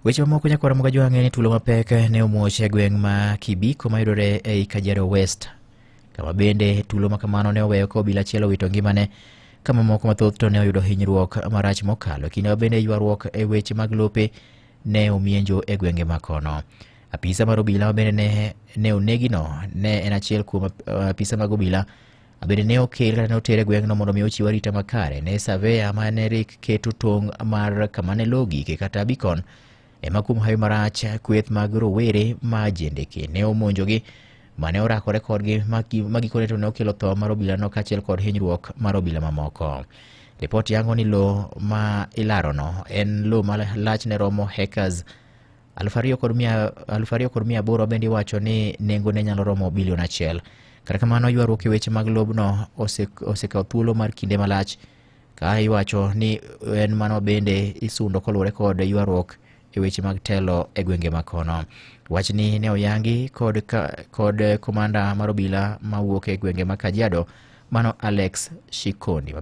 Weche mamoko nyakwara moga jwang'e ni tulo mapek ne omuoch e gweng' ma Kibiko mayudore ei Kajiado West, kama bende tulo makamano ne oweyo ka obila achiel owito ngimane, kama moko mathoth to ne oyudo hinyruok marach mokalo. Kinde bende ywaruok e weche mag lope ne omienjo e gwenge makono. Apisa mar obila bende ne onegino ne en achiel kuom apisa mag obila bende ne okel kata ne otere gweng'no mondo mi ochiw arita makare ne surveyor mane rik keto tong' mar kama ne logi kata beacon ema kuom hawi marach kweth mag rowere ma jendeke ne omonjogi mane orakore kodgi magikone to ne okelo tho mar obilano kaachiel kod hinyruok mar obila mamoko. Ripot yango ni lo ma ilarono en lo ma lachne romo hectares 2,800 bende iwacho ni nengo ne nyalo romo bilion 1. Kata kamano, ywaruok e weche mag lobno osekawo thuolo mar kinde malach, ka iwacho ni en mano bende isundo koluwore kod ywaruok e weche mag telo e gwenge makono. Wachni ne oyangi kod komanda mar obila mawuok e gwenge ma Kajiado, mano Alex Shikondi,